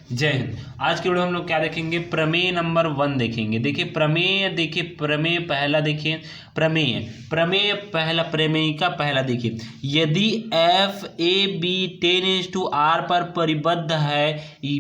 जय हिंद। आज की वीडियो हम लोग क्या देखेंगे, प्रमेय नंबर 1 देखेंगे। देखिए प्रमेय पहला देखिए, प्रमेय पहला, प्रमेयिका पहला देखिए, यदि एफ ए बी 10:r पर परिबद्ध है,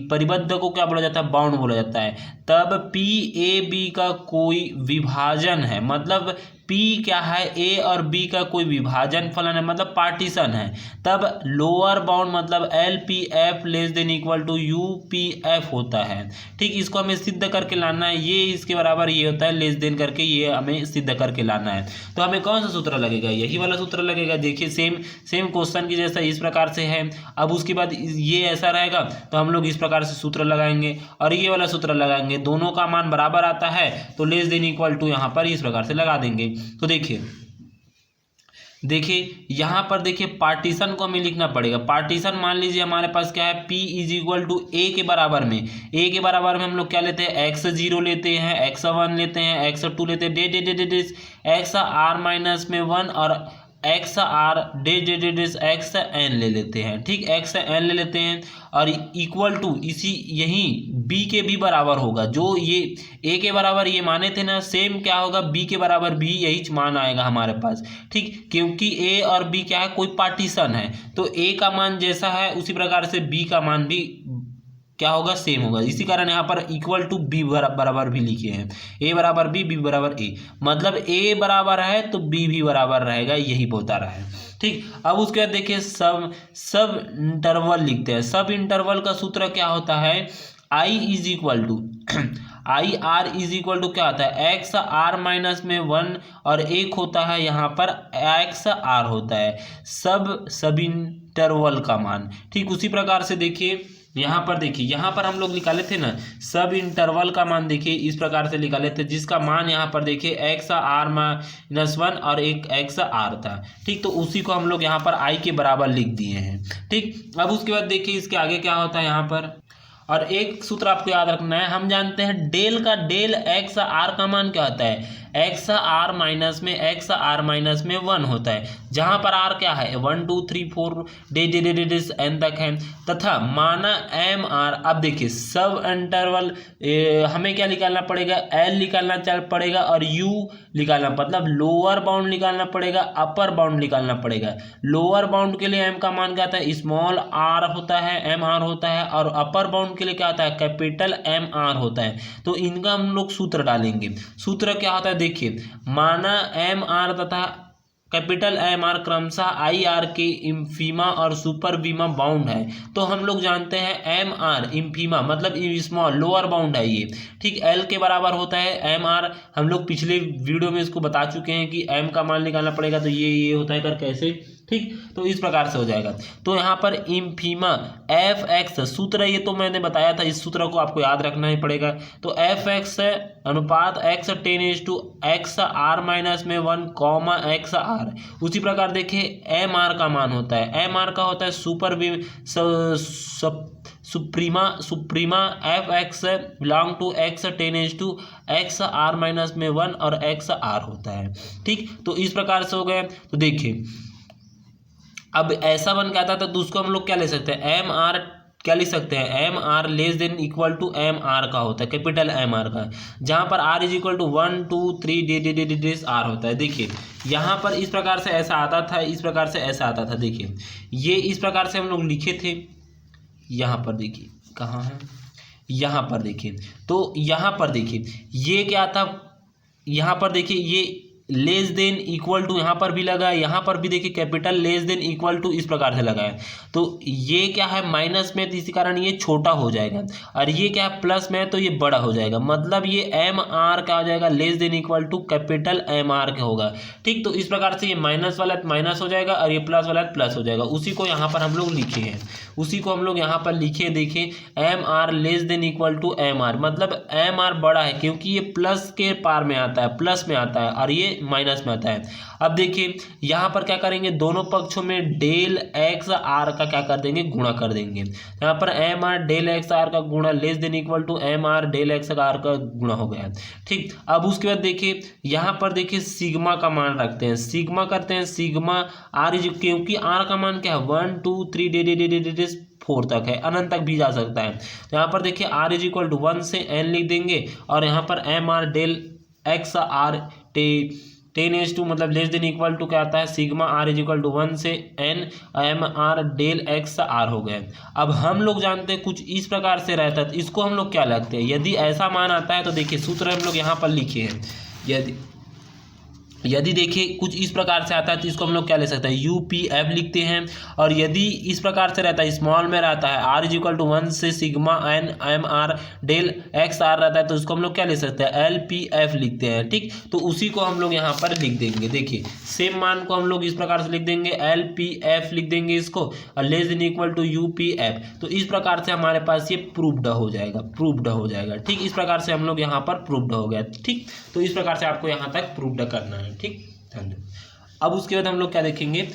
परिबद्ध को क्या बोला जाता है, बाउंड बोला जाता है, तब पी ए बी का कोई विभाजन है, मतलब P क्या है, A और B का कोई विभाजन फलन है, मतलब पार्टीशन है, तब लोअर बाउंड मतलब LPF less than equal to UPF होता है। ठीक, इसको हमें सिद्ध करके लाना है, ये इसके बराबर ये होता है, लेस देन करके ये हमें सिद्ध करके लाना है। तो हमें कौन सा सूत्र लगेगा, यही वाला सूत्र लगेगा। देखिए सेम क्वेश्चन की जैसा इस प्रकार से है। अब उसके बाद ये ऐसा रहेगा तो हम लोग इस प्रकार से सूत्र लगाएंगे और ये वाला सूत्र लगाएंगे, दोनों का मान बराबर आता है तो लेस देन इक्वल टू यहाँ पर इस प्रकार से लगा देंगे। तो देखिए यहाँ पर देखिए पार्टीशन को हमें लिखना पड़ेगा। पार्टीशन मान लीजिए हमारे पास क्या है, P is equal to A के बराबर में, A के बराबर में हम लोग क्या लेते हैं, x0 लेते हैं, x1 लेते हैं, x2 लेते हैं, x r में 1 और एक्स आर एक्स एन ले लेते हैं। ठीक, एक्स एन ले लेते हैं और इक्वल टू इसी यही बी के भी बराबर होगा, जो ये ए के बराबर ये माने थे ना, सेम क्या होगा, बी के बराबर भी यही मान आएगा हमारे पास। ठीक, क्योंकि ए और बी क्या है, कोई पार्टीशन है, तो ए का मान जैसा है उसी प्रकार से बी का मान भी क्या होगा, सेम होगा। इसी कारण यहाँ पर इक्वल टू बी बराबर भी लिखे हैं, ए बराबर बी, बी बराबर ए, मतलब ए बराबर है तो बी भी बराबर रहेगा, यही बता रहा है। ठीक, अब उसके बाद देखिए सब इंटरवल लिखते हैं। सब इंटरवल का सूत्र क्या होता है, I is equal to I R is equal to क्या होता है, एक्स आर माइनस में 1 और एक होता है यहाँ पर एक्स आर होता है सब इंटरवल का मान। ठीक, उसी प्रकार से देखिए यहाँ पर देखिए, यहाँ पर हम लोग निकाले थे ना सब इंटरवल का मान, देखिए इस प्रकार से निकाले थे, जिसका मान यहाँ पर देखिए एक्स आर माइनस 1 और एक एक्स आर था। ठीक, तो उसी को हम लोग यहाँ पर आई के बराबर लिख दिए हैं। ठीक, अब उसके बाद देखिए इसके आगे क्या होता है यहाँ पर, और एक सूत्र आपको याद रखना है, हम जानते हैं डेल एक्स आर का मान क्या होता है, एक्स आर माइनस में एक्स आर माइनस में 1 होता है, जहां पर आर क्या है 1 2 3 4 एन तक है, तथा माना एम आर। अब देखिए सब इंटरवल हमें क्या निकालना पड़ेगा, एल निकालना पड़ेगा और यू निकालना, मतलब लोअर बाउंड निकालना पड़ेगा, अपर बाउंड निकालना पड़ेगा। लोअर बाउंड के लिए एम का मान क्या आता है, स्मॉल आर होता है, एम आर होता है, और अपर बाउंड के लिए क्या होता है, कैपिटल एम आर होता है। तो इनका हम लोग सूत्र डालेंगे। सूत्र क्या होता है, देखिए माना एम आर तथा कैपिटल एम आर क्रमशः आई आर के इम्फीमा और सुपर वीमा बाउंड है, तो हम लोग जानते हैं एम आर इम्फीमा मतलब स्मॉल लोअर बाउंड है ये। ठीक, एल के बराबर होता है एम आर, हम लोग पिछले वीडियो में इसको बता चुके हैं कि एम का मान निकालना पड़ेगा तो ये होता है कर कैसे। ठीक, तो इस प्रकार से हो जाएगा। तो यहाँ पर इम्फीमा एफ एक्स सूत्र है, ये तो मैंने बताया था, इस सूत्र को आपको याद रखना ही पड़ेगा। तो एफ एक्स अनुपात एक्स 10:x आर माइनस में 1 कॉमा एक्स आर। उसी प्रकार देखिए एम आर का मान होता है, एम आर का होता है suprema F X belong to X 10:x R minus में 1 और एक्स आर होता है। ठीक, तो इस प्रकार से हो गए। तो देखिए अब ऐसा बन के आता था तो उसको हम लोग क्या ले सकते हैं, एम आर क्या लिख सकते हैं, M R less than equal to M R का होता है, कैपिटल एम आर का, जहां पर R is equal to 1 2 3 R होता है। देखिए यहाँ पर इस प्रकार से ऐसा आता था, इस प्रकार से ऐसा आता था। देखिए ये इस प्रकार से हम लोग लिखे थे, यहाँ पर देखिए कहाँ है, यहाँ पर देखिए, तो यहाँ पर देखिए ये क्या था, यहाँ पर देखिए ये लेस देन इक्वल टू यहाँ पर भी लगा है, यहाँ पर भी देखिए capital less than equal to इस प्रकार से लगा है। तो ये क्या है माइनस में, तो इसी कारण ये छोटा हो जाएगा, और ये क्या है प्लस में तो ये बड़ा हो जाएगा, मतलब ये एम आर क्या हो जाएगा, less than equal to capital M R का होगा। ठीक, तो इस प्रकार से ये माइनस वाला माइनस हो जाएगा और ये प्लस वाला प्लस हो जाएगा। उसी को यहाँ पर हम लोग लिखे हैं, उसी को हम लोग यहाँ पर लिखे, देखें M R less than equal to M R, मतलब एम आर बड़ा है क्योंकि ये प्लस के पार में आता है, प्लस में आता है, और ये माइनस में आता है। अब देखिए यहाँ पर क्या करेंगे, दोनों पक्षों में डेल एक्स आर का क्या कर देंगे, गुणा कर देंगे। यहाँ पर M R del X R का गुणा less than equal to M R del X R का गुणा हो गया है। ठीक, अब उसके बाद देखिए यहाँ पर देखिए सिग्मा का मान रखते हैं, सिग्मा करते हैं, सिग्मा आर इज, क्योंकि आर का मान क्या है 1 2 3 डे 4 तक है, अनंत तक भी जा सकता है। तो यहाँ पर देखिए आर इज इक्वल टू 1 से एन लिख देंगे और यहाँ पर M R del X R 10 मतलब लेस देन इक्वल टू क्या आता है, sigma R is equal to 1 से N M R del X R हो गए। अब हम लोग जानते हैं कुछ इस प्रकार से रहता है, तो इसको हम लोग क्या लगते हैं, यदि ऐसा मान आता है तो देखिए सूत्र हम लोग यहाँ पर लिखे हैं। यदि देखिए कुछ इस प्रकार से आता है तो इसको हम लोग क्या ले सकते हैं, यू पी एफ लिखते हैं। और यदि इस प्रकार से रहता है, स्मॉल में रहता है, आर इज इक्वल टू 1 से sigma N M R del X R रहता है, तो इसको हम लोग क्या ले सकते हैं, एल पी एफ लिखते हैं। ठीक, तो उसी को हम लोग यहाँ पर लिख देंगे। देखिए सेम मान को हम लोग इस प्रकार से लिख देंगे, एल पी एफ लिख देंगे इसको, और less than equal to U P F. तो इस प्रकार से हमारे पास ये प्रूव्ड हो जाएगा। ठीक, इस प्रकार से हम लोग यहाँ पर प्रूव्ड हो गया। ठीक, तो इस प्रकार से आपको यहाँ तक प्रूव्ड करना है। ठीक, धन्यवाद। अब उसके बाद हम लोग क्या देखेंगे,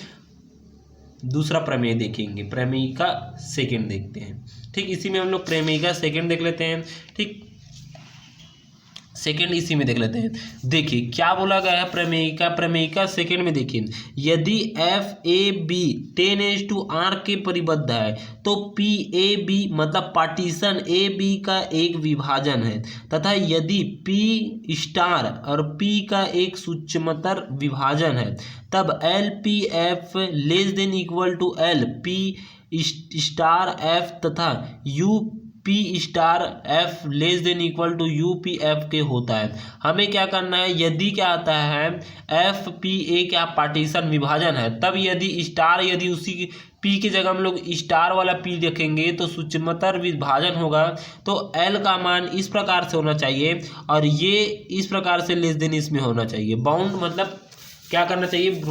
दूसरा प्रमेय देखेंगे, प्रमेय का सेकंड देखते हैं। ठीक, इसी में हम लोग प्रमेय का सेकंड देख लेते हैं। ठीक, सेकंड इसी में देख लेते हैं। देखिए क्या बोला गया है प्रमेय का सेकंड में देखिए, यदि एफ ए बी 10:r के परिबद्ध है तो पी ए बी मतलब पार्टीशन ए बी का एक विभाजन है, तथा यदि पी स्टार और पी का एक सूक्ष्मतर विभाजन है, तब L P F less than equal to L P star F तथा U P star F less than equal to U P F के होता है। हमें क्या करना है, यदि क्या आता है एफ पी ए क्या पार्टीशन विभाजन है, तब यदि स्टार, यदि उसी पी की जगह हम लोग स्टार वाला पी रखेंगे तो सूक्ष्मतर विभाजन होगा, तो एल का मान इस प्रकार से होना चाहिए और ये इस प्रकार से लेस देन इसमें होना चाहिए। बाउंड मतलब क्या करना चाहिए,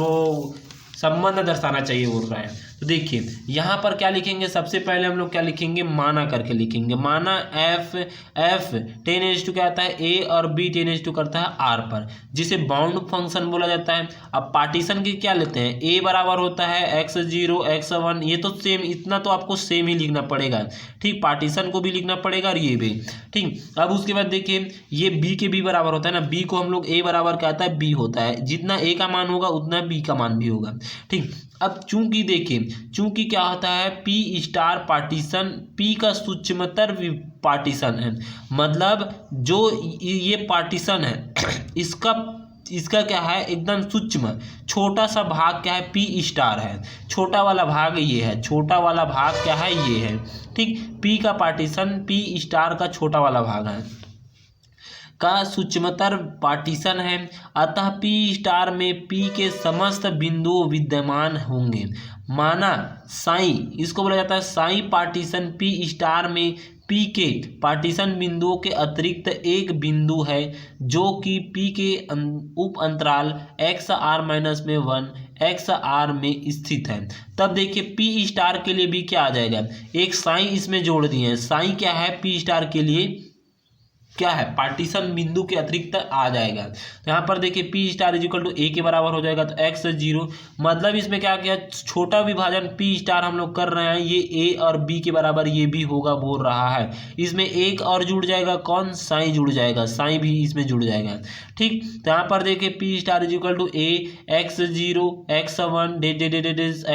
संबंध दर्शाना चाहिए बोल रहा है। तो देखिए यहाँ पर क्या लिखेंगे, सबसे पहले हम लोग क्या लिखेंगे, माना करके लिखेंगे। माना एफ 10:2 क्या आता है, ए और बी 10:2 करता है आर पर, जिसे बाउंड फंक्शन बोला जाता है। अब पार्टीशन की क्या लेते हैं, ए बराबर होता है x0 x1, ये तो सेम, इतना तो आपको सेम ही लिखना पड़ेगा। ठीक, पार्टीशन को भी लिखना पड़ेगा और ये भी। ठीक, अब उसके बाद देखिए ये बी के बी बराबर होता है ना, बी को हम लोग ए बराबर क्या आता है, बी होता है, जितना ए का मान होगा उतना बी का मान भी होगा। ठीक, अब चूंकि देखिए चूंकि क्या होता है, पी स्टार पार्टीशन पी का सूक्ष्मतर पार्टीशन है, मतलब जो ये पार्टीशन है इसका क्या है, एकदम सूक्ष्म छोटा सा भाग क्या है, पी स्टार है, छोटा वाला भाग ये है, छोटा वाला भाग क्या है, ये है। ठीक, पी का पार्टीशन पी स्टार का छोटा वाला भाग है का सूक्ष्मतर पार्टीशन है, अतः पी स्टार में पी के समस्त बिंदु विद्यमान होंगे। माना साई, इसको बोला जाता है साई पार्टीशन पी स्टार में पी के पार्टीशन बिंदुओं के अतिरिक्त एक बिंदु है जो कि पी के उप अंतराल x(r-1) x(r) में स्थित है। तब देखिए पी स्टार के लिए भी क्या आ जाएगा, एक साई इसमें जोड़ दिए हैं। साई क्या है, पी स्टार के लिए क्या है, पार्टीशन बिंदु के अतिरिक्त आ जाएगा। तो यहाँ पर देखिए P star is equal to A के बराबर हो जाएगा, तो x0 मतलब इसमें क्या किया, छोटा विभाजन पी स्टार हम लोग कर रहे हैं, ये ए और बी के बराबर ये भी होगा बोल रहा है। इसमें एक और जुड़ जाएगा, कौन, साई जुड़ जाएगा, साई भी इसमें जुड़ जाएगा। ठीक, तो यहाँ पर देखिए P star is equal to A x0 x1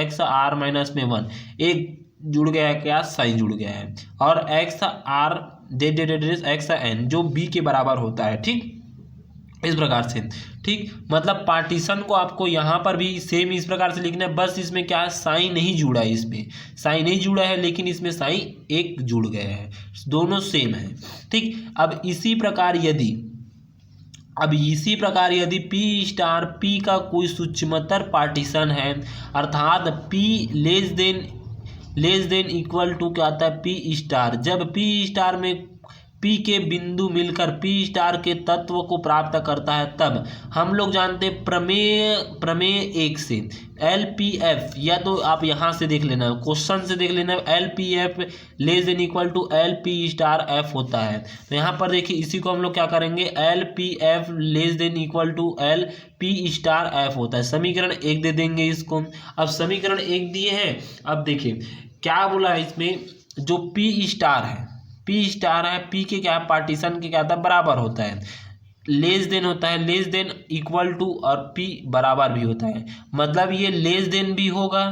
x(r-1) एक जुड़ गया है, क्या, साइन जुड़ गया है, और x(r) xn जो b के बराबर होता है। ठीक, इस प्रकार से। ठीक, मतलब पार्टीशन को आपको यहाँ पर भी सेम इस प्रकार से लिखना है, बस इसमें क्या है, साइन नहीं जुड़ा है, इसमें साइन नहीं जुड़ा है, लेकिन इसमें साइन एक जुड़ गया है, दोनों सेम है। ठीक, अब इसी प्रकार यदि पी स्टार पी का कोई सूक्ष्मतर पार्टीशन है, अर्थात P less than equal to क्या आता है, पी स्टार, जब पी स्टार में P के बिंदु मिलकर P स्टार के तत्व को प्राप्त करता है तब हम लोग जानते हैं प्रमेय 1 से LPF, या तो आप यहाँ से देख लेना, क्वेश्चन से देख लेना, LPF less than equal to LP star F होता है। तो यहाँ पर देखिए इसी को हम लोग क्या करेंगे, LPF less than equal to LP star F होता है। समीकरण 1 दे देंगे इसको। अब समीकरण 1 दिए हैं, अब देखिए क्या बोला है इसमें, जो P स्टार है, P के क्या पार्टीशन के क्या था, बराबर होता है, लेस देन होता है, लेस देन इक्वल टू और P बराबर भी होता है। मतलब ये लेस देन भी होगा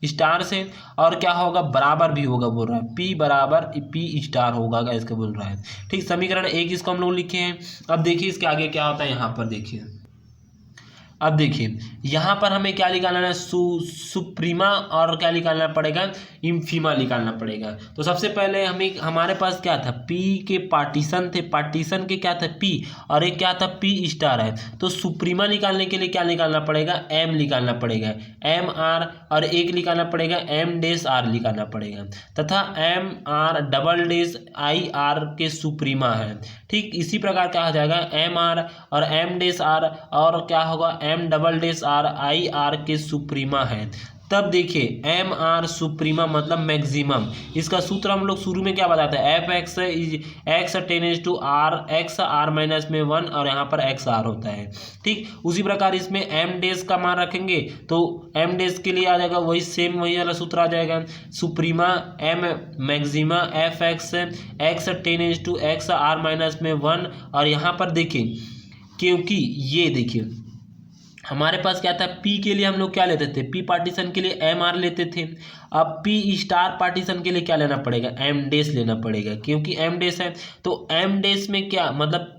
स्टार से और क्या होगा, बराबर भी होगा बोल रहा है, P बराबर P स्टार होगा इसका बोल रहा है। ठीक, समीकरण 1 इसको हम लोग लिखे हैं। अब देखिए इसके आगे क्या होता है, यहाँ पर देखिए, अब देखिए यहाँ पर हमें क्या निकालना है, सुप्रीमा और क्या निकालना पड़ेगा, इन्फीमा निकालना पड़ेगा। तो सबसे पहले हमारे पास क्या था, P के पार्टीशन थे, पार्टीशन के क्या था P और एक क्या था P स्टार है। तो सुप्रीमा निकालने के लिए क्या निकालना पड़ेगा, M निकालना पड़ेगा, MR, और एक निकालना पड़ेगा M-R निकालना पड़ेगा, तथा MR डबल डेश IR के सुप्रीमा है। ठीक, इसी प्रकार क्या हो जाएगा, MR और M-R और क्या होगा M-R IR के सुप्रीमा है। तब देखिए MR सुप्रीमा मतलब मैक्सिमम, इसका सूत्र हम लोग शुरू में क्या बताते हैं, Fx x tends to R, x R minus में 1 और यहाँ पर XR होता है। ठीक, उसी प्रकार इसमें M डेस का मान रखेंगे तो M डेस के लिए आ जाएगा वही सेम, वही वाला सूत्र आ जाएगा, suprema M maxima Fx x tends to x R minus में 1। और यहाँ पर देखिए, क्योंकि ये देखिए हमारे पास क्या था, P के लिए हम लोग क्या लेते थे, P पार्टीशन के लिए MR लेते थे। अब P स्टार पार्टीशन के लिए क्या लेना पड़ेगा, M डेस लेना पड़ेगा, क्योंकि M डेस है। तो M डेस में क्या मतलब,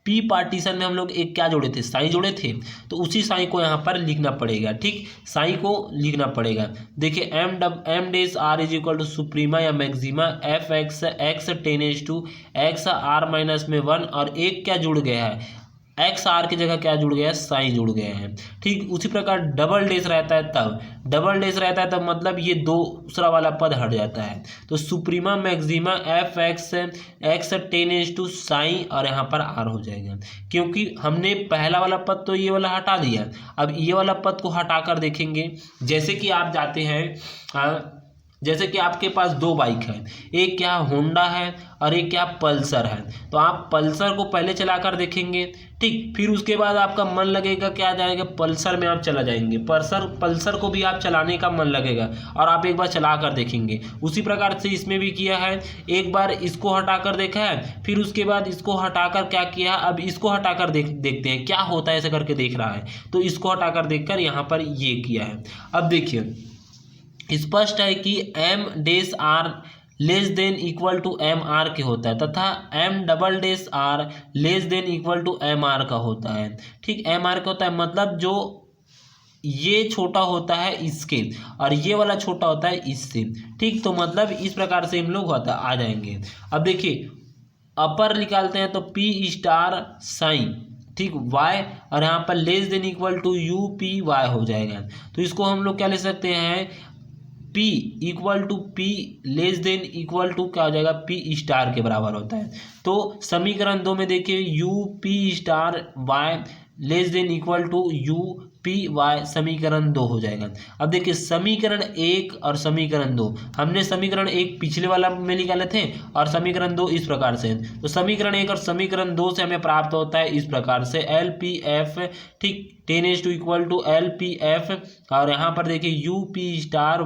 P पार्टीशन में हम लोग एक क्या जोड़े थे, साई जोड़े थे, तो उसी साई को यहाँ पर लिखना पड़ेगा। ठीक, साई को लिखना पड़ेगा। देखिए M days R is equal to suprema या maxima Fx x tends to x R minus में 1 और एक क्या जुड़ गया है, XR की जगह क्या जुड़ गया है, साइन जुड़ गए हैं। ठीक, उसी प्रकार डबल डेस रहता है तब, डबल डेस रहता है तब मतलब ये दूसरा वाला पद हट जाता है। तो suprema maxima Fx x tends to sign और यहाँ पर R हो जाएगा, क्योंकि हमने पहला वाला पद तो ये वाला हटा दिया। अब ये वाला पद को हटाकर देखेंगे, जैसे कि आप जाते हैं, जैसे कि आपके पास 2 बाइक है, एक क्या होंडा है और एक क्या पल्सर है। तो आप पल्सर को पहले चलाकर देखेंगे, ठीक, फिर उसके बाद आपका मन लगेगा क्या जाएगा, पल्सर में आप चला जाएंगे, पल्सर को भी आप चलाने का मन लगेगा और आप एक बार चला कर देखेंगे। उसी प्रकार से इसमें भी किया है, एक बार इसको हटाकर देखा है, फिर उसके बाद इसको हटाकर क्या किया, अब इसको हटाकर देखते हैं क्या होता है, ऐसा करके देख रहा है। तो इसको हटाकर देखकर यहाँ पर ये किया है। अब देखिए स्पष्ट है कि M days R less than equal to MR के होता है, तथा M double dash R less than equal to MR का होता है। ठीक, MR का होता है मतलब जो ये छोटा होता है इसके और ये वाला छोटा होता है इससे। ठीक, तो मतलब इस प्रकार से हम लोग आ जाएंगे। अब देखिए अपर निकालते हैं तो P स्टार साइन, ठीक, y और यहाँ पर less than equal to UPY हो जाएगा। तो इसको हम लोग क्या ले सकते हैं, P equal to P less than equal to क्या हो जाएगा, P स्टार के बराबर होता है। तो समीकरण 2 में देखिए UP star y less than equal to UPY समीकरण 2 हो जाएगा। अब देखिए समीकरण 1 और समीकरण 2, हमने समीकरण 1 पिछले वाला में निकाले थे और समीकरण 2 इस प्रकार से। तो समीकरण 1 और समीकरण 2 से हमें प्राप्त होता है इस प्रकार से LPF, ठीक, tends to equal to LPF और यहाँ पर देखिए UP star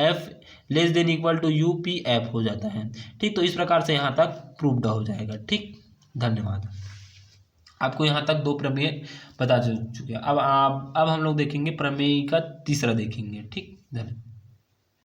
F less than equal to UPF हो जाता है। ठीक, तो इस प्रकार से यहाँ तक प्रूव्ड हो जाएगा। ठीक, धन्यवाद। आपको यहाँ तक 2 प्रमेय बता चुके हैं। अब हम लोग देखेंगे प्रमेय का तीसरा देखेंगे। ठीक, धन्यवाद।